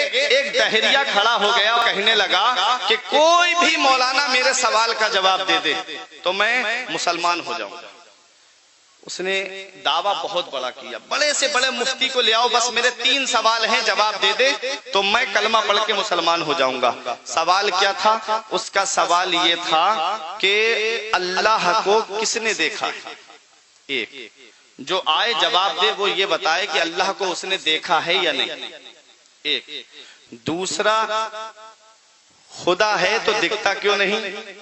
ایک دہریہ کھڑا ہو گیا اور کہنے لگا کہ کوئی بھی مولانا میرے سوال کا جواب دے دے تو میں مسلمان ہو جاؤں گا۔ اس نے دعویٰ بہت بڑا کیا، بڑے سے بڑے مفتی کو لے آؤ، بس میرے 3 سوال ہیں، جواب دے دے تو میں کلمہ پڑھ کے مسلمان ہو جاؤں گا۔ سوال کیا تھا؟ اس کا سوال یہ تھا کہ اللہ کو کس نے دیکھا ہے؟ ایک جو آئے جواب دے وہ یہ بتائے کہ اللہ کو اس نے دیکھا ہے یا نہیں، ایک۔ دوسرا، خدا ہے تو دکھتا کیوں نہیں؟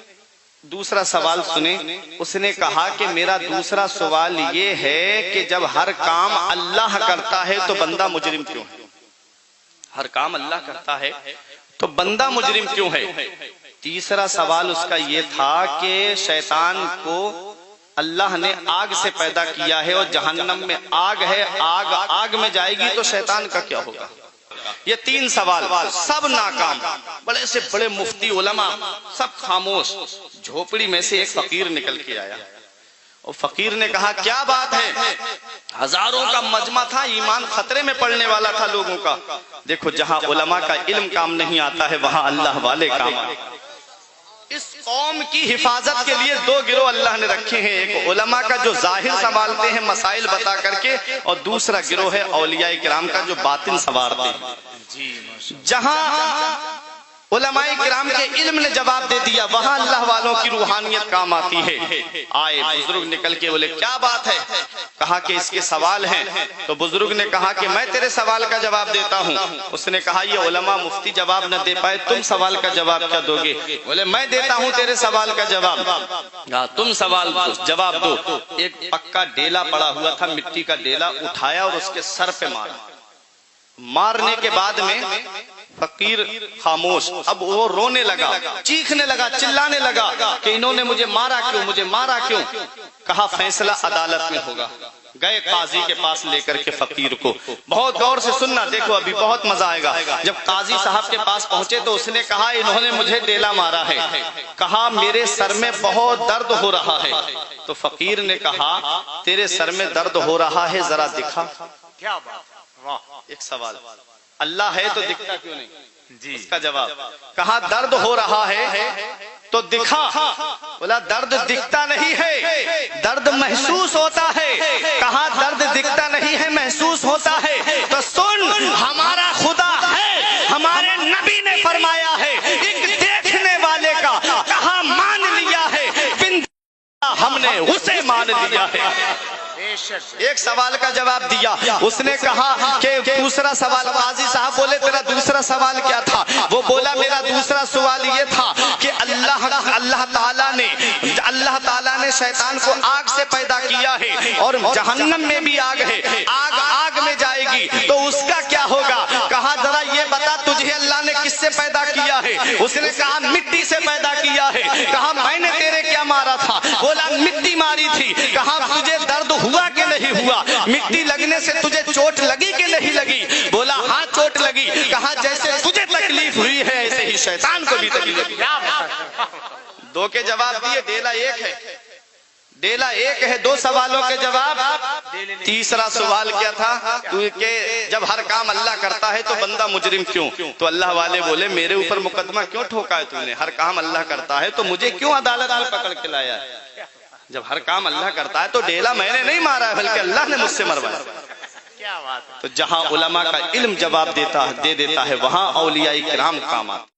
دوسرا سوال سنیں، اس نے کہا کہ میرا دوسرا سوال یہ ہے کہ جب ہر کام اللہ کرتا ہے تو بندہ مجرم کیوں ہے؟ ہر کام اللہ کرتا ہے تو بندہ مجرم کیوں ہے؟ تیسرا سوال اس کا یہ تھا کہ شیطان کو اللہ نے آگ سے پیدا کیا ہے اور جہنم میں آگ ہے، آگ میں جائے گی تو شیطان کا کیا ہوگا؟ یہ 3 سوال سب ناکام۔ بڑے سے بڑے مفتی علماء سب خاموش۔ جھوپڑی میں سے ایک فقیر نکل کے آیا اور فقیر نے کہا کیا بات ہے؟ ہزاروں کا مجمع تھا، ایمان خطرے میں پڑنے والا تھا لوگوں کا۔ دیکھو جہاں علماء کا علم کام نہیں آتا ہے وہاں اللہ والے کام آتے ہیں۔ اس قوم کی حفاظت کے لیے 2 گروہ اللہ نے رکھے ہیں، ایک علماء کا جو ظاہر سنبھالتے ہیں مسائل بتا کر کے، اور دوسرا گروہ ہے اولیاء کرام کا جو باطن سنوارتے ہیں۔ جہاں علماء کرام کے علم نے جواب دے دیا وہاں اللہ والوں کی روحانیت کام آتی ہے۔ آئے بزرگ نکل کے بولے کیا بات ہے؟ کہا کہ اس کے سوال ہیں۔ تو بزرگ نے کہا کہ میں تیرے سوال کا جواب دیتا ہوں۔ اس نے کہا یہ علماء مفتی جواب نہ دے پائے، تم سوال کا جواب کیا دو گے؟ بولے میں دیتا ہوں تیرے سوال کا جواب۔ تم سوال جواب دو۔ ایک پکا ڈیلا پڑا ہوا تھا، مٹی کا ڈیلا اٹھایا اور اس کے سر پہ مارا۔ مارنے کے بعد میں فقیر خاموش، اب وہ رونے لگا، چیخنے لگا، چلانے لگا کہ انہوں نے مجھے مارا کیوں، مجھے مارا کیوں؟ کہا فیصلہ عدالت میں ہوگا۔ گئے قاضی کے پاس لے کر کے فقیر کو، بہت غور سے سننا، دیکھو ابھی بہت مزہ آئے گا۔ جب قاضی صاحب کے پاس پہنچے تو اس نے کہا انہوں نے مجھے ڈیلا مارا ہے، کہا میرے سر میں بہت درد ہو رہا ہے۔ تو فقیر نے کہا تیرے سر میں درد ہو رہا ہے ذرا دکھا۔ کیا بات، واہ، ایک سوال، اللہ ہے تو دکھتا کیوں نہیں؟ اس کا جواب، کہا درد ہو رہا ہے تو دکھا۔ بولا درد دکھتا نہیں ہے، درد محسوس ہوتا ہے۔ کہا درد دکھتا نہیں ہے، محسوس ہوتا ہے تو سن، ہمارا خدا ہے، ہمارے نبی نے فرمایا ہے ایک دیکھنے والے کا کہا مان لیا ہے، ہم نے اسے مان لیا ہے۔ ایک سوال کا جواب دیا۔ اس نے کہا کہ دوسرا سوال، قاضی صاحب بولے تیرا دوسرا سوال کیا تھا؟ وہ بولا میرا دوسرا سوال یہ تھا کہ اللہ تعالیٰ نے شیطان کو آگ سے پیدا کیا ہے اور جہنم میں بھی آگ ہے، آگ میں جائے گی تو اس کا کیا ہوگا؟ کہا ذرا یہ بتا تجھے اللہ نے کس سے پیدا کیا ہے؟ اس نے کہا مٹی سے پیدا کیا ہے۔ کہا میں نے تیرے کیا مارا تھا؟ بولا مٹی ماری تھی۔ کہا تجھے درد ہوا کہ نہیں ہوا؟ مٹی لگنے سے تجھے چوٹ لگی کہ نہیں لگی؟ بولا ہاں چوٹ لگی۔ کہا جیسے تجھے تکلیف ہوئی ہے ایسے ہی شیطان کو بھی تکلیف ہوئی۔ 2 کے جواب دیے، ڈیلا ایک ہے، ڈیلا ایک ہے، 2 سوالوں کے جواب۔ تیسرا سوال کیا تھا کہ جب ہر کام اللہ کرتا ہے تو بندہ مجرم کیوں؟ تو اللہ والے بولے میرے اوپر مقدمہ کیوں ٹھوکا ہے تو نے؟ ہر کام اللہ کرتا ہے تو مجھے کیوں عدالت میں پکڑ کے لایا ہے؟ جب ہر کام اللہ کرتا ہے تو ڈیلا میں نے نہیں مارا ہے بلکہ اللہ نے مجھ سے مروایا۔ تو جہاں علماء کا علم جواب دے دیتا ہے وہاں اولیاء کرام کام آتے ہیں۔